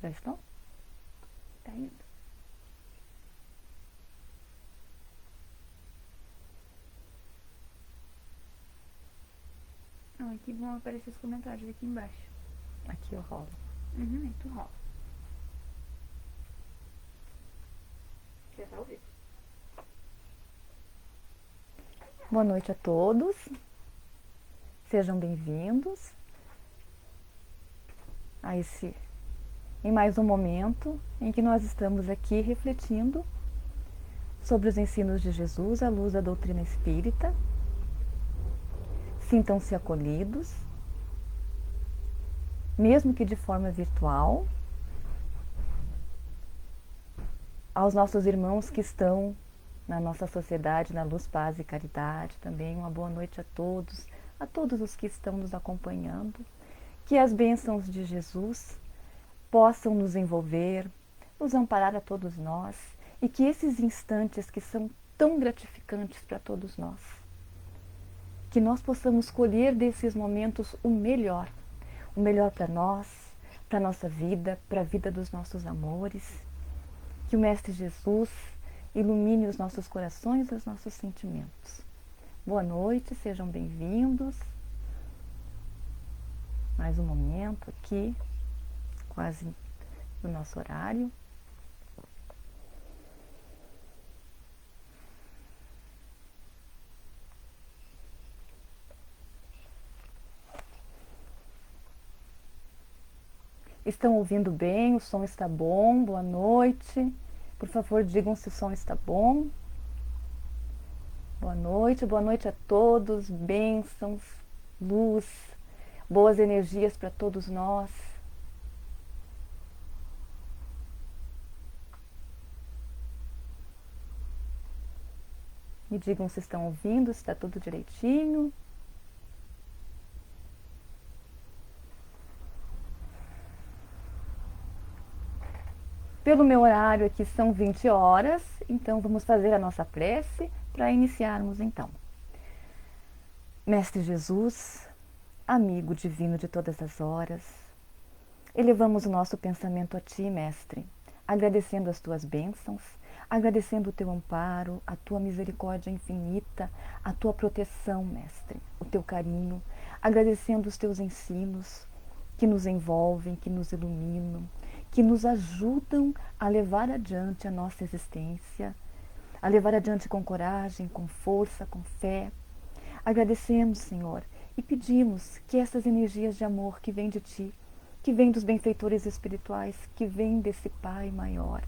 Já estão? Tá indo. Aqui vão aparecer os comentários aqui embaixo. Aqui eu rolo. Aí tu rola. Já tá ao vivo. Boa noite a todos. Sejam bem-vindos em mais um momento em que nós estamos aqui refletindo sobre os ensinos de Jesus à luz da doutrina espírita. Sintam-se acolhidos, mesmo que de forma virtual. Aos nossos irmãos que estão na nossa sociedade, na Luz, Paz e Caridade, também uma boa noite a todos os que estão nos acompanhando. Que as bênçãos de Jesus possam nos envolver, nos amparar a todos nós e que esses instantes que são tão gratificantes para todos nós, que nós possamos colher desses momentos o melhor para nós, para a nossa vida, para a vida dos nossos amores. Que o Mestre Jesus ilumine os nossos corações e os nossos sentimentos. Boa noite, sejam bem-vindos. Mais um momento aqui, quase no nosso horário. Estão ouvindo bem? O som está bom? Boa noite. Por favor, digam se o som está bom. Boa noite a todos. Bênçãos, luz, boas energias para todos nós. Me digam se estão ouvindo, se está tudo direitinho. Pelo meu horário aqui são 20 horas, então vamos fazer a nossa prece para iniciarmos então. Mestre Jesus, amigo divino de todas as horas, elevamos o nosso pensamento a Ti, Mestre, agradecendo as Tuas bênçãos, agradecendo o Teu amparo, a Tua misericórdia infinita, a Tua proteção, Mestre, o Teu carinho, agradecendo os Teus ensinos que nos envolvem, que nos iluminam, que nos ajudam a levar adiante a nossa existência, a levar adiante com coragem, com força, com fé. Agradecemos, Senhor, e pedimos que essas energias de amor que vêm de Ti, que vêm dos benfeitores espirituais, que vêm desse Pai maior,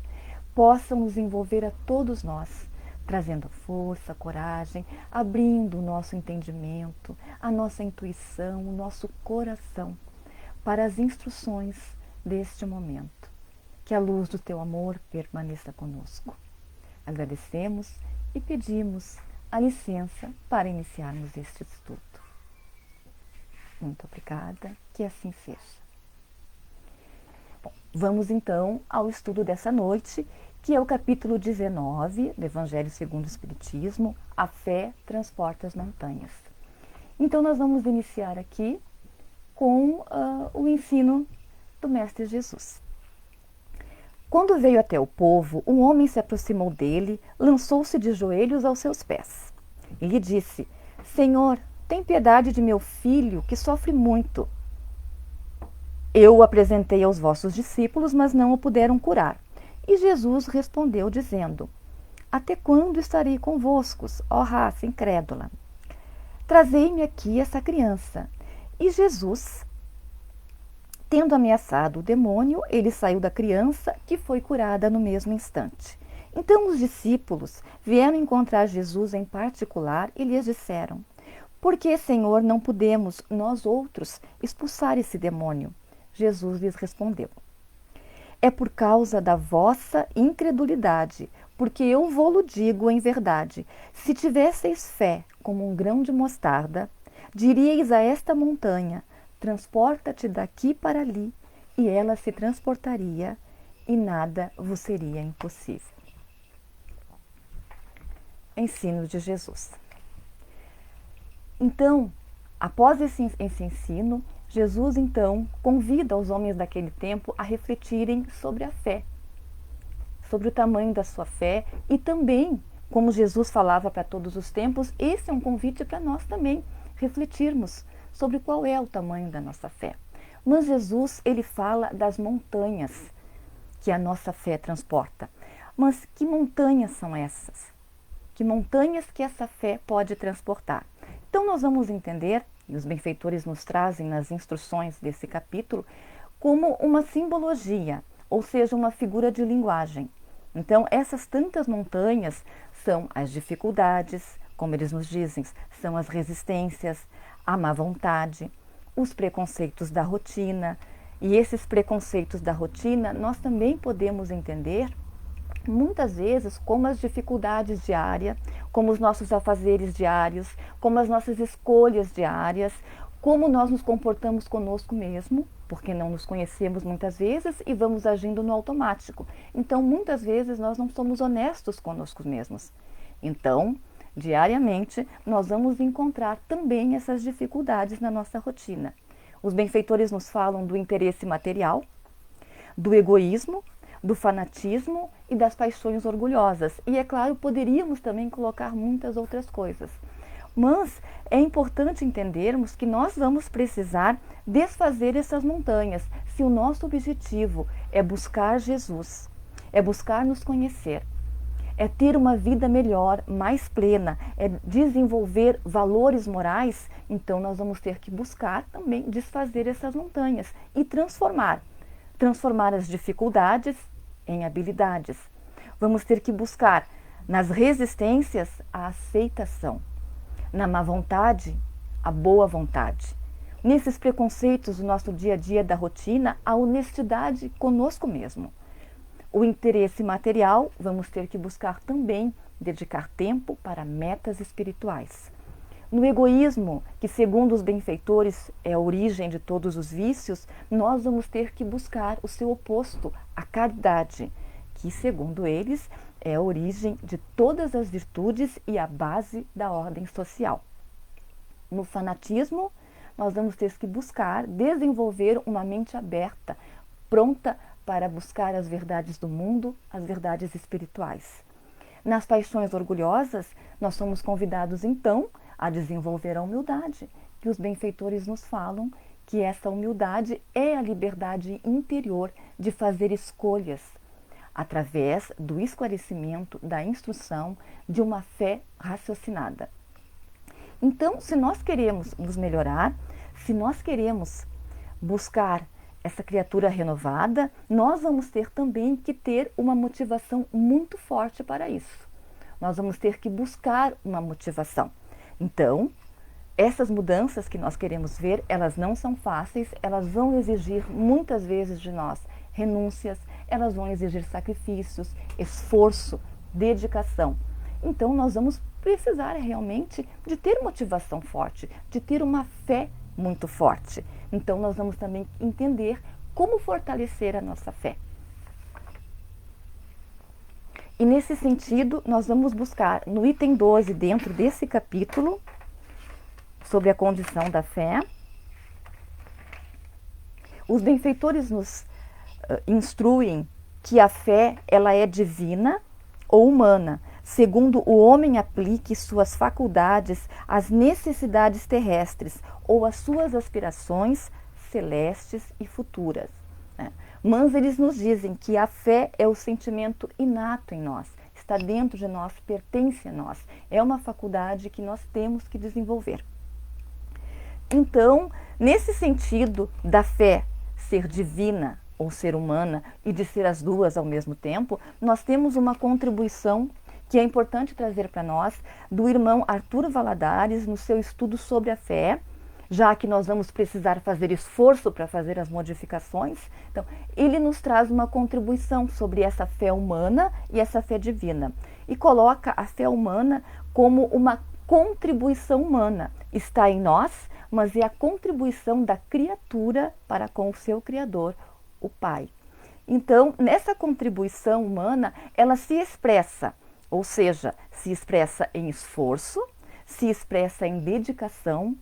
possam nos envolver a todos nós, trazendo força, coragem, abrindo o nosso entendimento, a nossa intuição, o nosso coração para as instruções deste momento. Que a luz do Teu amor permaneça conosco. Agradecemos e pedimos a licença para iniciarmos este estudo. Muito obrigada, que assim seja. Bom, vamos então ao estudo dessa noite, que é o capítulo 19 do Evangelho segundo o Espiritismo, A Fé Transporta as Montanhas. Então nós vamos iniciar aqui com o ensino do Mestre Jesus. Quando veio até o povo, um homem se aproximou dele, lançou-se de joelhos aos seus pés e lhe disse: Senhor, tem piedade de meu filho, que sofre muito. Eu o apresentei aos vossos discípulos, mas não o puderam curar. E Jesus respondeu, dizendo: Até quando estarei convosco, ó raça incrédula? Trazei-me aqui essa criança. E Jesus, tendo ameaçado o demônio, ele saiu da criança, que foi curada no mesmo instante. Então os discípulos vieram encontrar Jesus em particular e lhes disseram: Por que, Senhor, não podemos, nós outros, expulsar esse demônio? Jesus lhes respondeu: É por causa da vossa incredulidade, porque eu vou-lo digo em verdade. Se tivesseis fé como um grão de mostarda, diríeis a esta montanha: transporta-te daqui para ali, e ela se transportaria, e nada vos seria impossível. Ensino de Jesus. Então, após esse ensino, Jesus, então, convida os homens daquele tempo a refletirem sobre a fé, sobre o tamanho da sua fé e também, como Jesus falava para todos os tempos, esse é um convite para nós também refletirmos sobre qual é o tamanho da nossa fé. Mas Jesus, ele fala das montanhas que a nossa fé transporta. Mas que montanhas são essas? Que montanhas que essa fé pode transportar? Então nós vamos entender, e os benfeitores nos trazem nas instruções desse capítulo, como uma simbologia, ou seja, uma figura de linguagem. Então essas tantas montanhas são as dificuldades, como eles nos dizem, são as resistências, a má vontade, os preconceitos da rotina. E esses preconceitos da rotina nós também podemos entender muitas vezes como as dificuldades diárias, como os nossos afazeres diários, como as nossas escolhas diárias, como nós nos comportamos conosco mesmo, porque não nos conhecemos muitas vezes e vamos agindo no automático. Então, muitas vezes nós não somos honestos conosco mesmos. Então, diariamente, nós vamos encontrar também essas dificuldades na nossa rotina. Os benfeitores nos falam do interesse material, do egoísmo, do fanatismo e das paixões orgulhosas. E, é claro, poderíamos também colocar muitas outras coisas. Mas é importante entendermos que nós vamos precisar desfazer essas montanhas se o nosso objetivo é buscar Jesus, é buscar nos conhecer, é ter uma vida melhor, mais plena, é desenvolver valores morais. Então nós vamos ter que buscar também desfazer essas montanhas e transformar as dificuldades em habilidades. Vamos ter que buscar nas resistências a aceitação, na má vontade a boa vontade, nesses preconceitos do nosso dia a dia da rotina a honestidade conosco mesmo. O interesse material, vamos ter que buscar também dedicar tempo para metas espirituais. No egoísmo, que segundo os benfeitores é a origem de todos os vícios, nós vamos ter que buscar o seu oposto, a caridade, que segundo eles é a origem de todas as virtudes e a base da ordem social. No fanatismo, nós vamos ter que buscar desenvolver uma mente aberta, pronta para buscar as verdades do mundo, as verdades espirituais. Nas paixões orgulhosas, nós somos convidados então a desenvolver a humildade, que os benfeitores nos falam que essa humildade é a liberdade interior de fazer escolhas, através do esclarecimento, da instrução, de uma fé raciocinada. Então, se nós queremos nos melhorar, se nós queremos buscar essa criatura renovada, nós vamos ter também que ter uma motivação muito forte para isso. Nós vamos ter que buscar uma motivação. Então, essas mudanças que nós queremos ver, elas não são fáceis, elas vão exigir muitas vezes de nós renúncias, elas vão exigir sacrifícios, esforço, dedicação. Então, nós vamos precisar realmente de ter motivação forte, de ter uma fé muito forte. Então, nós vamos também entender como fortalecer a nossa fé. E nesse sentido, nós vamos buscar no item 12, dentro desse capítulo, sobre a condição da fé, os benfeitores nos instruem que a fé ela é divina ou humana, segundo o homem aplique suas faculdades às necessidades terrestres ou às suas aspirações celestes e futuras. Mas eles nos dizem que a fé é o sentimento inato em nós, está dentro de nós, pertence a nós, é uma faculdade que nós temos que desenvolver. Então, nesse sentido da fé ser divina ou ser humana e de ser as duas ao mesmo tempo, nós temos uma contribuição que é importante trazer para nós do irmão Arthur Valadares no seu estudo sobre a fé, já que nós vamos precisar fazer esforço para fazer as modificações. Então, ele nos traz uma contribuição sobre essa fé humana e essa fé divina. E coloca a fé humana como uma contribuição humana. Está em nós, mas é a contribuição da criatura para com o seu Criador, o Pai. Então, nessa contribuição humana, ela se expressa, ou seja, se expressa em esforço, se expressa em dedicação,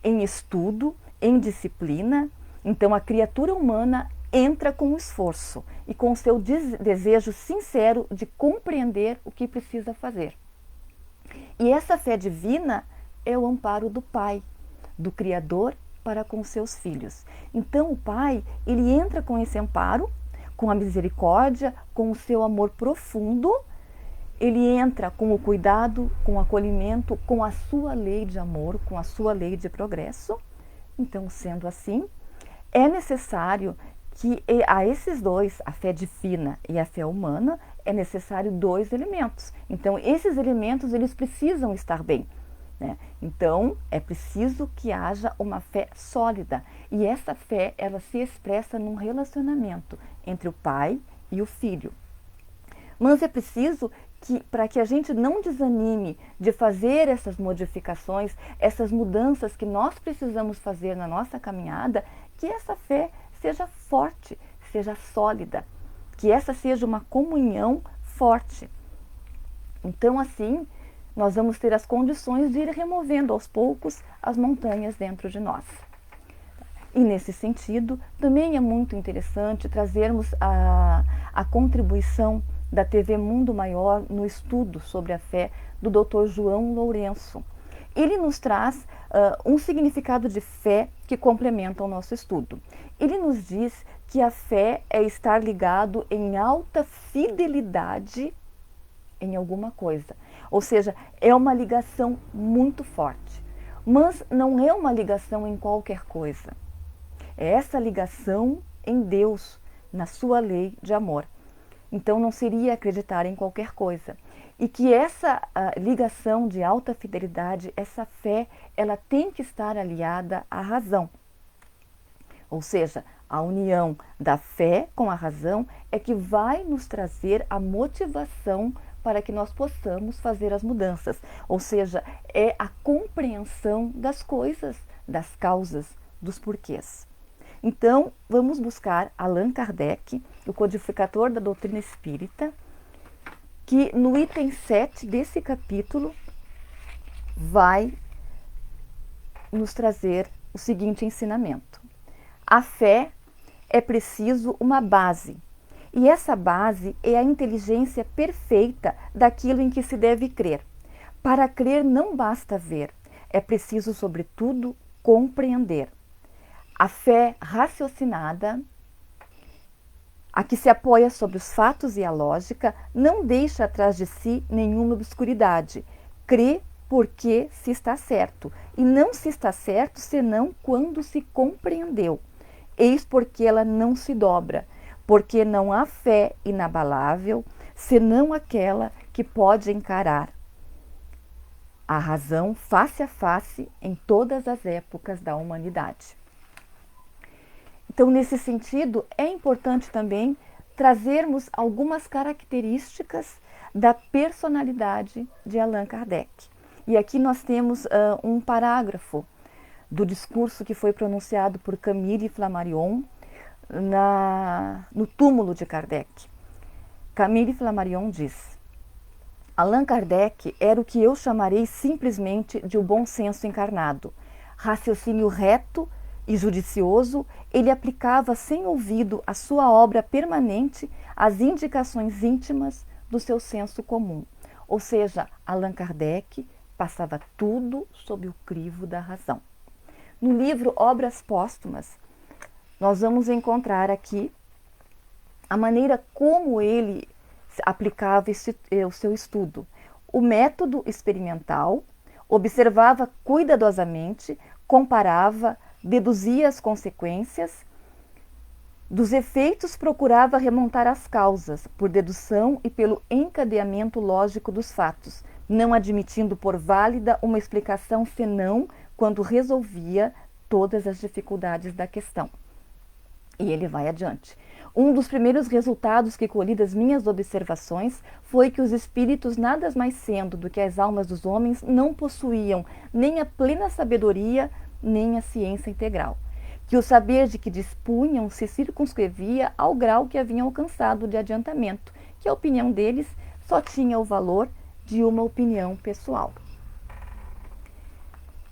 em estudo, em disciplina, então a criatura humana entra com o esforço e com o seu desejo sincero de compreender o que precisa fazer. E essa fé divina é o amparo do Pai, do Criador para com seus filhos. Então o Pai, ele entra com esse amparo, com a misericórdia, com o seu amor profundo, ele entra com o cuidado, com o acolhimento, com a sua lei de amor, com a sua lei de progresso. Então, sendo assim, é necessário que a esses dois, a fé divina e a fé humana, é necessário 2 elementos. Então, esses elementos, eles precisam estar bem, né? Então, é preciso que haja uma fé sólida. E essa fé, ela se expressa num relacionamento entre o pai e o filho. Mas é preciso que, para que a gente não desanime de fazer essas modificações, essas mudanças que nós precisamos fazer na nossa caminhada, que essa fé seja forte, seja sólida, que essa seja uma comunhão forte. Então, assim, nós vamos ter as condições de ir removendo aos poucos as montanhas dentro de nós. E nesse sentido, também é muito interessante trazermos a contribuição da TV Mundo Maior no estudo sobre a fé do Dr. João Lourenço. Ele nos traz um significado de fé que complementa o nosso estudo. Ele nos diz que a fé é estar ligado em alta fidelidade em alguma coisa. Ou seja, é uma ligação muito forte. Mas não é uma ligação em qualquer coisa. É essa ligação em Deus, na sua lei de amor. Então não seria acreditar em qualquer coisa. E que essa ligação de alta fidelidade, essa fé, ela tem que estar aliada à razão. Ou seja, a união da fé com a razão é que vai nos trazer a motivação para que nós possamos fazer as mudanças. Ou seja, é a compreensão das coisas, das causas, dos porquês. Então, vamos buscar Allan Kardec, o codificador da doutrina espírita, que no item 7 desse capítulo vai nos trazer o seguinte ensinamento. A fé é preciso uma base, e essa base é a inteligência perfeita daquilo em que se deve crer. Para crer não basta ver, é preciso, sobretudo, compreender. A fé raciocinada, a que se apoia sobre os fatos e a lógica, não deixa atrás de si nenhuma obscuridade. Crê porque se está certo, e não se está certo senão quando se compreendeu. Eis porque ela não se dobra, porque não há fé inabalável, senão aquela que pode encarar a razão face a face em todas as épocas da humanidade. Então, nesse sentido, é importante também trazermos algumas características da personalidade de Allan Kardec. E aqui nós temos um parágrafo do discurso que foi pronunciado por Camille Flammarion no túmulo de Kardec. Camille Flammarion diz: Allan Kardec era o que eu chamarei simplesmente de o bom senso encarnado. Raciocínio reto e judicioso, ele aplicava sem ouvido à sua obra permanente as indicações íntimas do seu senso comum. Ou seja, Allan Kardec passava tudo sob o crivo da razão. No livro Obras Póstumas, nós vamos encontrar aqui a maneira como ele aplicava o seu estudo. O método experimental, observava cuidadosamente, comparava, deduzia as consequências, dos efeitos procurava remontar as causas, por dedução e pelo encadeamento lógico dos fatos, não admitindo por válida uma explicação senão quando resolvia todas as dificuldades da questão. E ele vai adiante. Um dos primeiros resultados que colhi das minhas observações foi que os espíritos, nada mais sendo do que as almas dos homens, não possuíam nem a plena sabedoria, nem a ciência integral. Que o saber de que dispunham se circunscrevia ao grau que haviam alcançado de adiantamento, que a opinião deles só tinha o valor de uma opinião pessoal.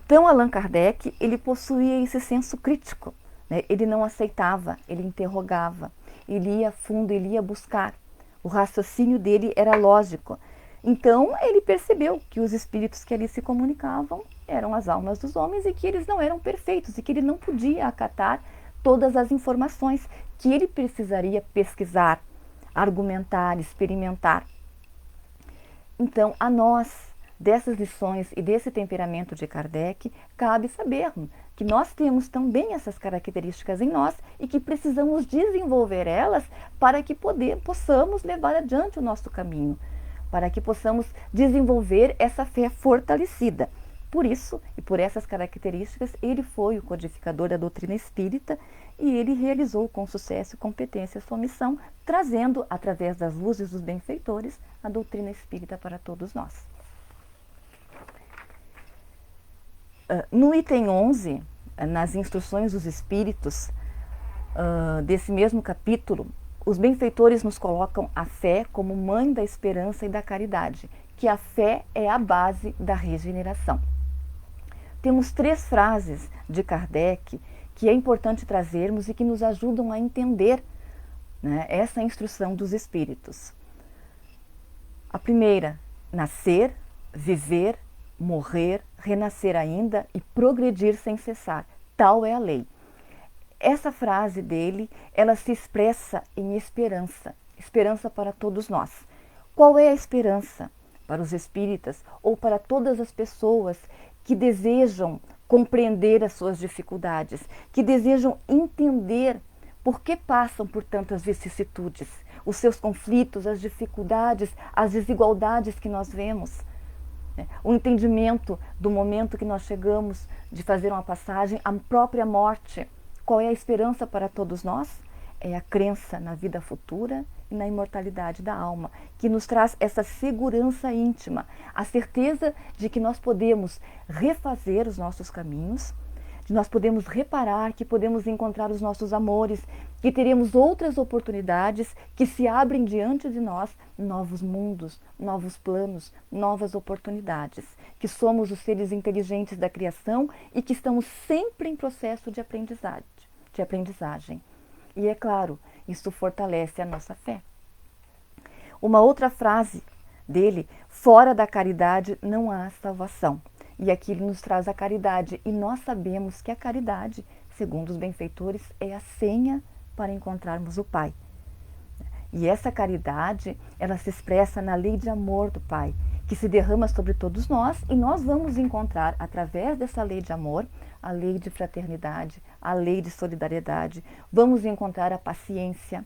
Então, Allan Kardec, ele possuía esse senso crítico, né? Ele não aceitava, ele interrogava, ele ia a fundo, ele ia buscar. O raciocínio dele era lógico. Então, ele percebeu que os espíritos que ali se comunicavam eram as almas dos homens e que eles não eram perfeitos e que ele não podia acatar todas as informações, que ele precisaria pesquisar, argumentar, experimentar. Então, a nós, dessas lições e desse temperamento de Kardec, cabe sabermos que nós temos também essas características em nós e que precisamos desenvolver elas para que possamos levar adiante o nosso caminho, para que possamos desenvolver essa fé fortalecida. Por isso, e por essas características, ele foi o codificador da doutrina espírita e ele realizou com sucesso e competência a sua missão, trazendo, através das luzes dos benfeitores, a doutrina espírita para todos nós. No item 11, nas instruções dos espíritos, desse mesmo capítulo, os benfeitores nos colocam a fé como mãe da esperança e da caridade, que a fé é a base da regeneração. Temos 3 frases de Kardec que é importante trazermos e que nos ajudam a entender, né, essa instrução dos espíritos. A primeira, nascer, viver, morrer, renascer ainda e progredir sem cessar. Tal é a lei. Essa frase dele, ela se expressa em esperança, esperança para todos nós. Qual é a esperança para os espíritas ou para todas as pessoas que desejam compreender as suas dificuldades, que desejam entender por que passam por tantas vicissitudes, os seus conflitos, as dificuldades, as desigualdades que nós vemos? O entendimento do momento que nós chegamos de fazer uma passagem, a própria morte. Qual é a esperança para todos nós? É a crença na vida futura e na imortalidade da alma, que nos traz essa segurança íntima, a certeza de que nós podemos refazer os nossos caminhos, de nós podemos reparar, que podemos encontrar os nossos amores, que teremos outras oportunidades que se abrem diante de nós, novos mundos, novos planos, novas oportunidades, que somos os seres inteligentes da criação e que estamos sempre em processo de aprendizagem. E é claro, isso fortalece a nossa fé. Uma outra frase dele, fora da caridade não há salvação. E aqui ele nos traz a caridade, e nós sabemos que a caridade, segundo os benfeitores, é a senha para encontrarmos o Pai. E essa caridade, ela se expressa na lei de amor do Pai, que se derrama sobre todos nós, e nós vamos encontrar, através dessa lei de amor, a lei de fraternidade, a lei de solidariedade, vamos encontrar a paciência,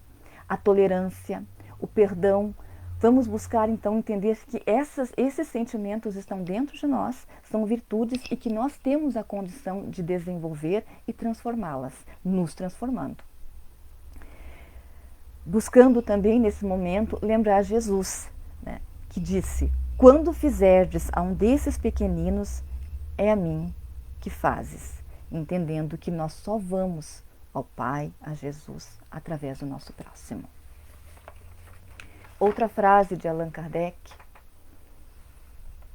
a tolerância, o perdão. Vamos buscar, então, entender que esses sentimentos estão dentro de nós, são virtudes e que nós temos a condição de desenvolver e transformá-las, nos transformando. Buscando também, nesse momento, lembrar Jesus, né, que disse: quando fizerdes a um desses pequeninos, é a mim que fazes, entendendo que nós só vamos ao Pai, a Jesus, através do nosso próximo. Outra frase de Allan Kardec,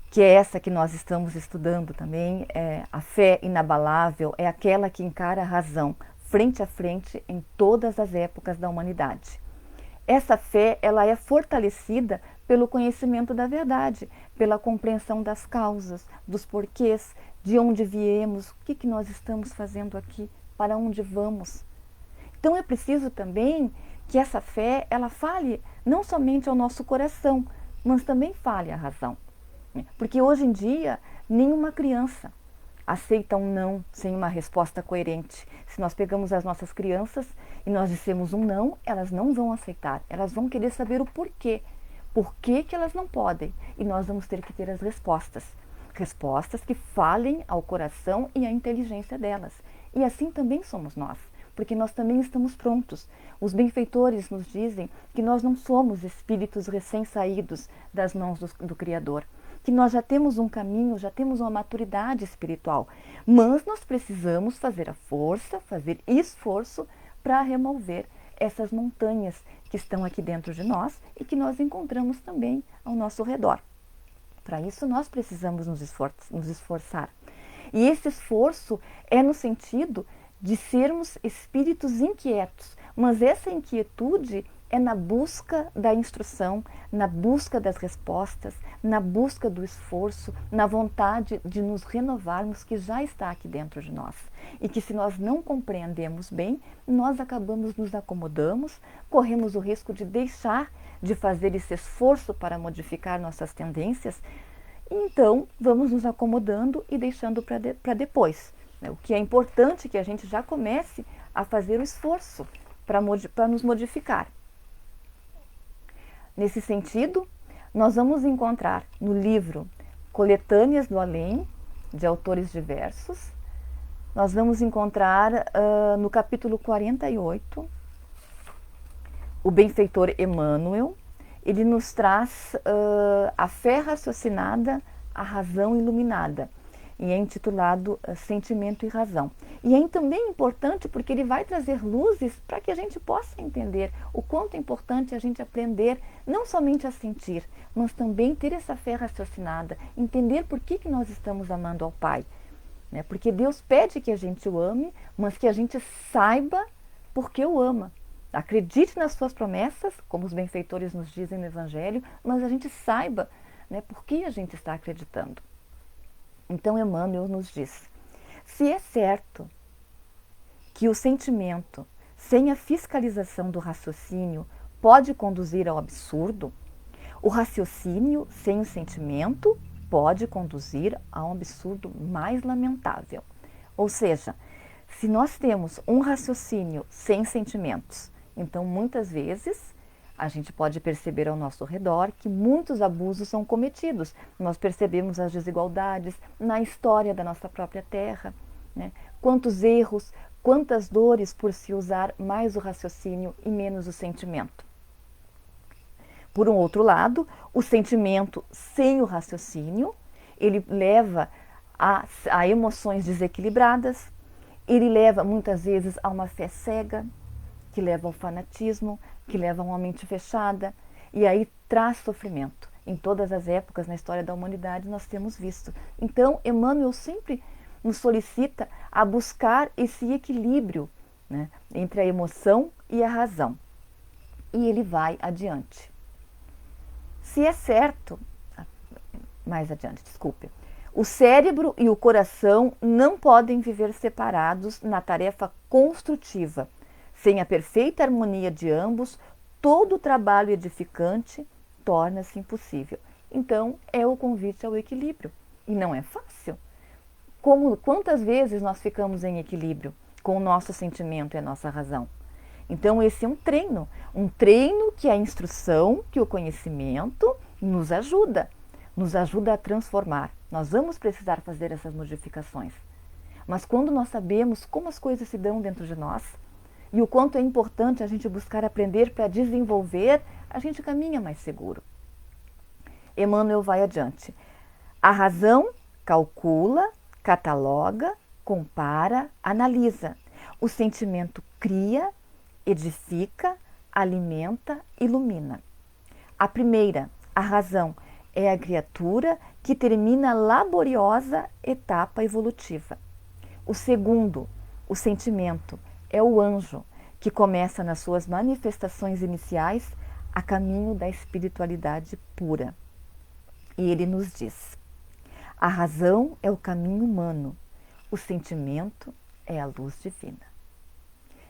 que é essa que nós estamos estudando também, é: a fé inabalável é aquela que encara a razão frente a frente em todas as épocas da humanidade. Essa fé, ela é fortalecida pelo conhecimento da verdade, pela compreensão das causas, dos porquês, de onde viemos, o que nós estamos fazendo aqui, para onde vamos. Então é preciso também que essa fé, ela fale não somente ao nosso coração, mas também fale à razão. Porque hoje em dia, nenhuma criança aceita um não sem uma resposta coerente. Se nós pegamos as nossas crianças e nós dissemos um não, elas não vão aceitar, elas vão querer saber o porquê. Por que elas não podem? E nós vamos ter que ter as respostas. Respostas que falem ao coração e à inteligência delas. E assim também somos nós, porque nós também estamos prontos. Os benfeitores nos dizem que nós não somos espíritos recém-saídos das mãos do Criador, que nós já temos um caminho, já temos uma maturidade espiritual, mas nós precisamos fazer a força, fazer esforço para remover essas montanhas que estão aqui dentro de nós e que nós encontramos também ao nosso redor. Para isso nós precisamos nos esforçar. E esse esforço é no sentido de sermos espíritos inquietos, mas essa inquietude é na busca da instrução, na busca das respostas, na busca do esforço, na vontade de nos renovarmos que já está aqui dentro de nós. E que se nós não compreendemos bem, nós acabamos nos acomodamos, corremos o risco de deixar de fazer esse esforço para modificar nossas tendências, e então vamos nos acomodando e deixando para depois. O que é importante é que a gente já comece a fazer o esforço para nos modificar. Nesse sentido, nós vamos encontrar no livro Coletâneas do Além, de autores diversos, nós vamos encontrar no capítulo 48, o benfeitor Emmanuel, ele nos traz a fé raciocinada, a razão iluminada, e é intitulado Sentimento e Razão. E é também importante porque ele vai trazer luzes para que a gente possa entender o quanto é importante a gente aprender não somente a sentir, mas também ter essa fé raciocinada, entender por que nós estamos amando ao Pai. Né? Porque Deus pede que a gente o ame, mas que a gente saiba por que o ama. Acredite nas suas promessas, como os benfeitores nos dizem no Evangelho, mas a gente saiba, né, por que a gente está acreditando. Então Emmanuel nos diz, se é certo que o sentimento, sem a fiscalização do raciocínio, pode conduzir ao absurdo, o raciocínio sem o sentimento pode conduzir a um absurdo mais lamentável. Ou seja, se nós temos um raciocínio sem sentimentos, então muitas vezes a gente pode perceber ao nosso redor que muitos abusos são cometidos. Nós percebemos as desigualdades na história da nossa própria terra, né? Quantos erros, quantas dores por se usar mais o raciocínio e menos o sentimento. Por um outro lado, o sentimento sem o raciocínio, ele leva a emoções desequilibradas, ele leva muitas vezes a uma fé cega, que leva ao fanatismo, que leva a uma mente fechada, e aí traz sofrimento. Em todas as épocas na história da humanidade nós temos visto. Então, Emmanuel sempre nos solicita a buscar esse equilíbrio, né, entre a emoção e a razão. E ele vai adiante. Se é certo, mais adiante, desculpe, o cérebro e o coração não podem viver separados na tarefa construtiva. Sem a perfeita harmonia de ambos, todo o trabalho edificante torna-se impossível. Então, é o convite ao equilíbrio. E não é fácil. Quantas vezes nós ficamos em equilíbrio com o nosso sentimento e a nossa razão? Então, esse é um treino que a instrução, que o conhecimento nos ajuda a transformar. Nós vamos precisar fazer essas modificações. Mas quando nós sabemos como as coisas se dão dentro de nós, e o quanto é importante a gente buscar aprender para desenvolver, a gente caminha mais seguro. Emmanuel vai adiante. A razão calcula, cataloga, compara, analisa. O sentimento cria, edifica, alimenta, ilumina. A primeira, a razão, é a criatura que termina a laboriosa etapa evolutiva. O segundo, o sentimento, é o anjo que começa nas suas manifestações iniciais a caminho da espiritualidade pura. E ele nos diz, a razão é o caminho humano, o sentimento é a luz divina.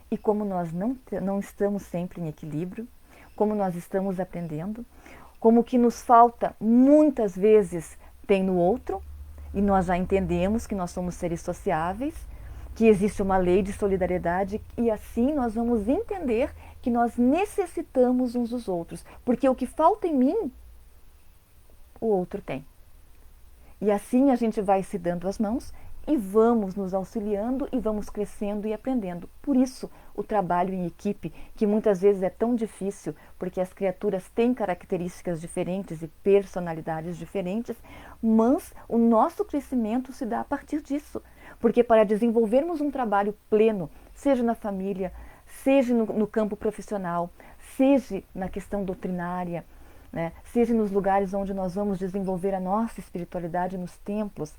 E como nós não estamos sempre em equilíbrio, como nós estamos aprendendo, como o que nos falta muitas vezes tem no outro, e nós já entendemos que nós somos seres sociáveis, que existe uma lei de solidariedade, e assim nós vamos entender que nós necessitamos uns dos outros, porque o que falta em mim, o outro tem. E assim a gente vai se dando as mãos e vamos nos auxiliando e vamos crescendo e aprendendo. Por isso, o trabalho em equipe, que muitas vezes é tão difícil, porque as criaturas têm características diferentes e personalidades diferentes, mas o nosso crescimento se dá a partir disso. Porque para desenvolvermos um trabalho pleno, seja na família, seja no campo profissional, seja na questão doutrinária, né, seja nos lugares onde nós vamos desenvolver a nossa espiritualidade, nos templos,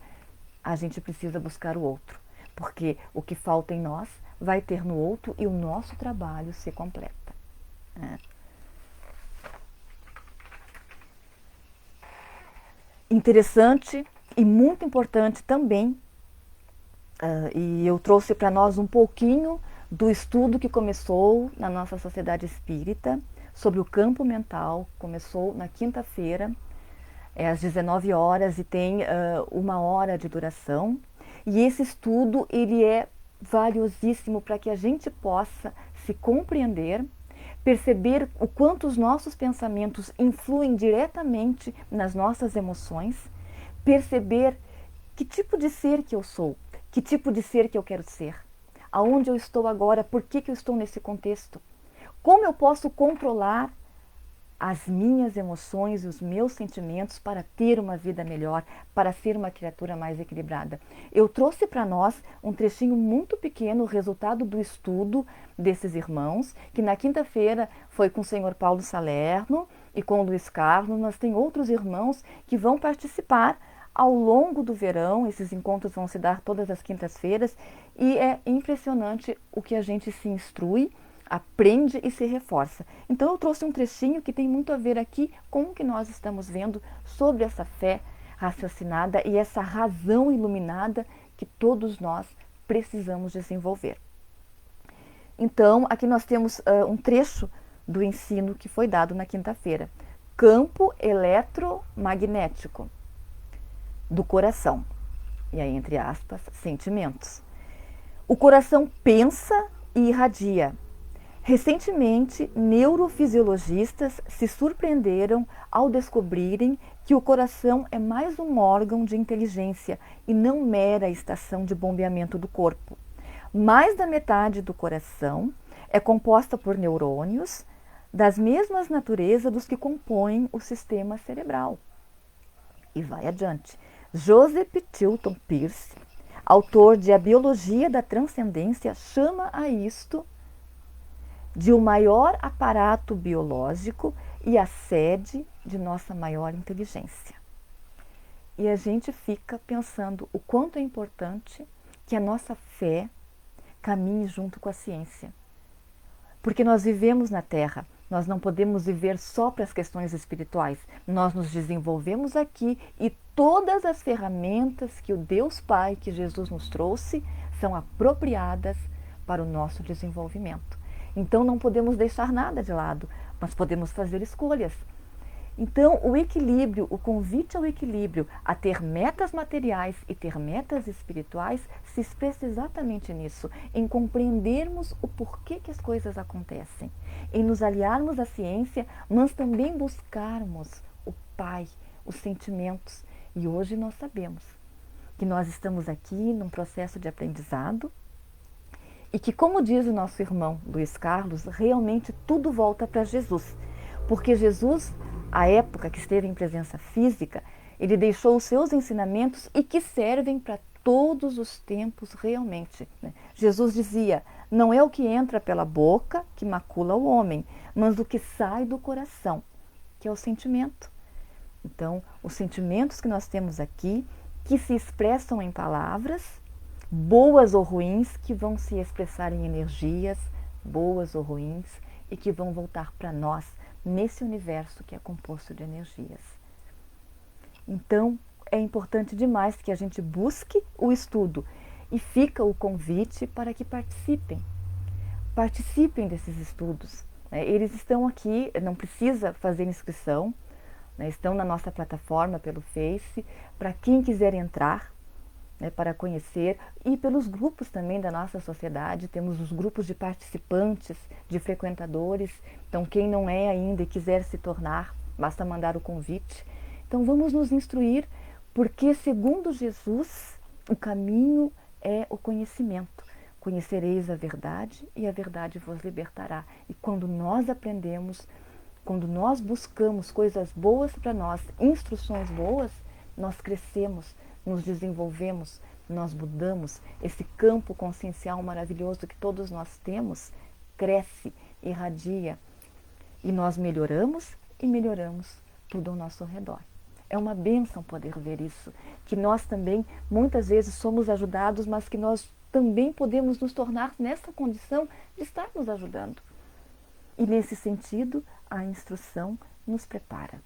a gente precisa buscar o outro, porque o que falta em nós vai ter no outro e o nosso trabalho se completa. Né? Interessante e muito importante também, e eu trouxe para nós um pouquinho do estudo que começou na nossa sociedade espírita sobre o campo mental. Começou na quinta-feira, às 19 horas, e tem 1 hora de duração. E esse estudo ele é valiosíssimo para que a gente possa se compreender, perceber o quanto os nossos pensamentos influem diretamente nas nossas emoções, perceber que tipo de ser que eu sou, que tipo de ser que eu quero ser, aonde eu estou agora, por que eu estou nesse contexto, como eu posso controlar as minhas emoções e os meus sentimentos para ter uma vida melhor, para ser uma criatura mais equilibrada. Eu trouxe para nós um trechinho muito pequeno, o resultado do estudo desses irmãos, que na quinta-feira foi com o senhor Paulo Salerno e com o Luiz Carlos, mas tem outros irmãos que vão participar ao longo do verão. Esses encontros vão se dar todas as quintas-feiras e é impressionante o que a gente se instrui, aprende e se reforça. Então eu trouxe um trechinho que tem muito a ver aqui com o que nós estamos vendo sobre essa fé raciocinada e essa razão iluminada que todos nós precisamos desenvolver. Então, aqui nós temos um trecho do ensino que foi dado na quinta-feira. Campo eletromagnético do coração. E aí, entre aspas, sentimentos. O coração pensa e irradia. Recentemente, neurofisiologistas se surpreenderam ao descobrirem que o coração é mais um órgão de inteligência e não mera estação de bombeamento do corpo. Mais da metade do coração é composta por neurônios das mesmas naturezas dos que compõem o sistema cerebral. E vai adiante. Joseph Tilton Peirce, autor de A Biologia da Transcendência, chama a isto de o maior aparato biológico e a sede de nossa maior inteligência. E a gente fica pensando o quanto é importante que a nossa fé caminhe junto com a ciência. Porque nós vivemos na Terra, nós não podemos viver só para as questões espirituais. Nós nos desenvolvemos aqui e todas as ferramentas que o Deus Pai, que Jesus nos trouxe, são apropriadas para o nosso desenvolvimento. Então não podemos deixar nada de lado, mas podemos fazer escolhas. Então o equilíbrio, o convite ao equilíbrio, a ter metas materiais e ter metas espirituais, se expressa exatamente nisso, em compreendermos o porquê que as coisas acontecem, em nos aliarmos à ciência, mas também buscarmos o Pai, os sentimentos. E hoje nós sabemos que nós estamos aqui num processo de aprendizado, e que, como diz o nosso irmão Luiz Carlos, realmente tudo volta para Jesus. Porque Jesus, à época que esteve em presença física, ele deixou os seus ensinamentos e que servem para todos os tempos realmente. Jesus dizia, não é o que entra pela boca que macula o homem, mas o que sai do coração, que é o sentimento. Então, os sentimentos que nós temos aqui, que se expressam em palavras, boas ou ruins, que vão se expressar em energias, boas ou ruins, e que vão voltar para nós nesse universo que é composto de energias. Então, é importante demais que a gente busque o estudo e fica o convite para que participem desses estudos. Eles estão aqui, não precisa fazer inscrição, estão na nossa plataforma pelo Face, para quem quiser entrar, para conhecer, e pelos grupos também da nossa sociedade. Temos os grupos de participantes, de frequentadores. Então, quem não é ainda e quiser se tornar, basta mandar o convite. Então, vamos nos instruir, porque, segundo Jesus, o caminho é o conhecimento. Conhecereis a verdade e a verdade vos libertará. E quando nós aprendemos, quando nós buscamos coisas boas para nós, instruções boas, nós crescemos, nos desenvolvemos, nós mudamos. Esse campo consciencial maravilhoso que todos nós temos cresce, irradia, e nós melhoramos e melhoramos tudo ao nosso redor. É uma bênção poder ver isso, que nós também muitas vezes somos ajudados, mas que nós também podemos nos tornar nessa condição de estar nos ajudando. E nesse sentido, a instrução nos prepara.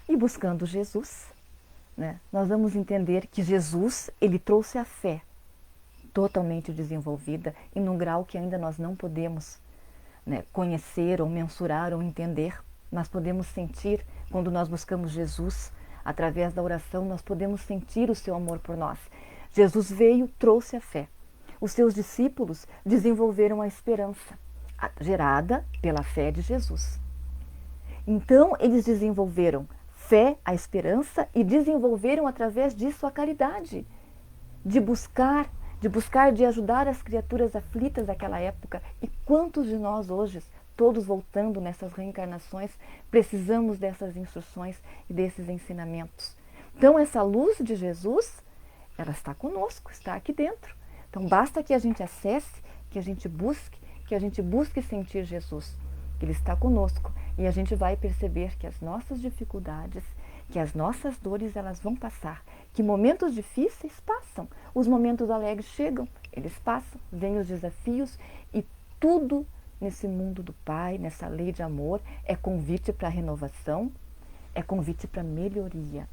E buscando Jesus, né, nós vamos entender que Jesus, ele trouxe a fé totalmente desenvolvida e num grau que ainda nós não podemos, né, conhecer ou mensurar ou entender, mas podemos sentir quando nós buscamos Jesus, através da oração, nós podemos sentir o seu amor por nós. Jesus veio, trouxe a fé. Os seus discípulos desenvolveram a esperança, gerada pela fé de Jesus. Então, eles desenvolveram fé, a esperança, e desenvolveram através disso a caridade, de buscar de ajudar as criaturas aflitas daquela época. E quantos de nós hoje, todos voltando nessas reencarnações, precisamos dessas instruções e desses ensinamentos? Então, essa luz de Jesus, ela está conosco, está aqui dentro. Então, basta que a gente acesse, que a gente busque sentir Jesus. Ele está conosco e a gente vai perceber que as nossas dificuldades, que as nossas dores, elas vão passar. Que momentos difíceis passam, os momentos alegres chegam, eles passam, vêm os desafios e tudo nesse mundo do Pai, nessa lei de amor, é convite para renovação, é convite para melhoria,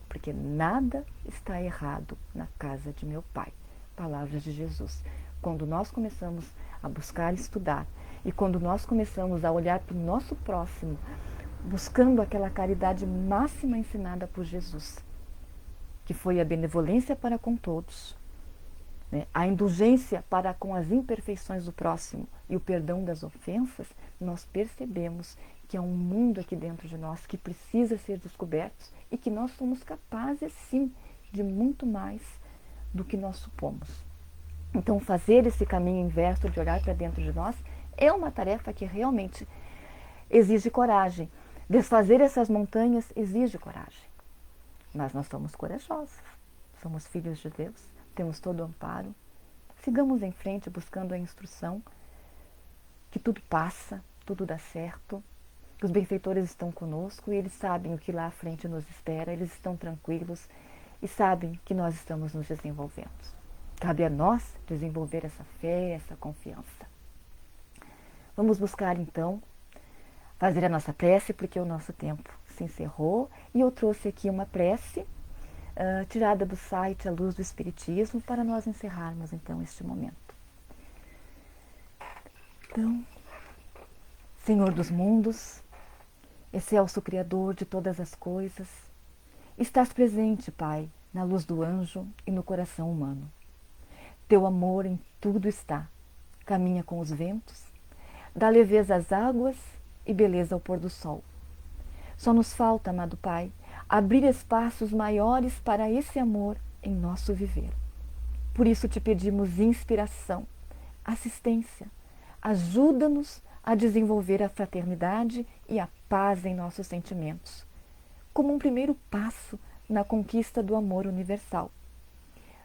porque nada está errado na casa de meu Pai. Palavras de Jesus. Quando nós começamos a buscar estudar e quando nós começamos a olhar para o nosso próximo, buscando aquela caridade máxima ensinada por Jesus, que foi a benevolência para com todos, né? A indulgência para com as imperfeições do próximo e o perdão das ofensas, nós percebemos que há um mundo aqui dentro de nós que precisa ser descoberto e que nós somos capazes, sim, de muito mais do que nós supomos. Então, fazer esse caminho inverso de olhar para dentro de nós é uma tarefa que realmente exige coragem. Desfazer essas montanhas exige coragem. Mas nós somos corajosos, somos filhos de Deus, temos todo o amparo. Sigamos em frente buscando a instrução, que tudo passa, tudo dá certo. Os benfeitores estão conosco e eles sabem o que lá à frente nos espera, eles estão tranquilos e sabem que nós estamos nos desenvolvendo. Cabe a nós desenvolver essa fé, essa confiança. Vamos buscar então fazer a nossa prece, porque o nosso tempo se encerrou e eu trouxe aqui uma prece tirada do site A Luz do Espiritismo para nós encerrarmos então este momento. Então, Senhor dos mundos, excelso Criador de todas as coisas, estás presente, Pai, na luz do anjo e no coração humano. Teu amor em tudo está, caminha com os ventos, dá leveza às águas e beleza ao pôr do sol. Só nos falta, amado Pai, abrir espaços maiores para esse amor em nosso viver. Por isso te pedimos inspiração, assistência, ajuda-nos a desenvolver a fraternidade e a paz em nossos sentimentos, como um primeiro passo na conquista do amor universal.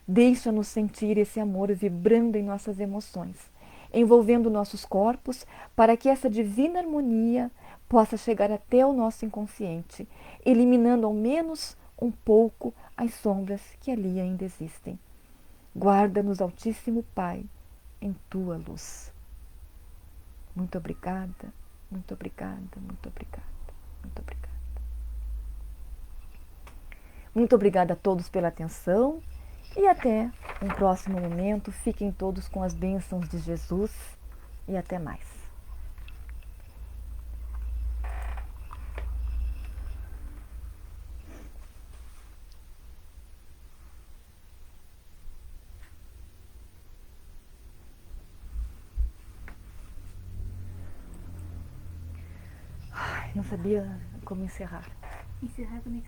Deixa-nos sentir esse amor vibrando em nossas emoções, envolvendo nossos corpos, para que essa divina harmonia possa chegar até o nosso inconsciente, eliminando ao menos um pouco as sombras que ali ainda existem. Guarda-nos, Altíssimo Pai, em Tua luz. Muito obrigada, muito obrigada, muito obrigada, muito obrigada. Muito obrigada a todos pela atenção e até um próximo momento. Fiquem todos com as bênçãos de Jesus e até mais. Ai, não sabia como encerrar. Encerrar também.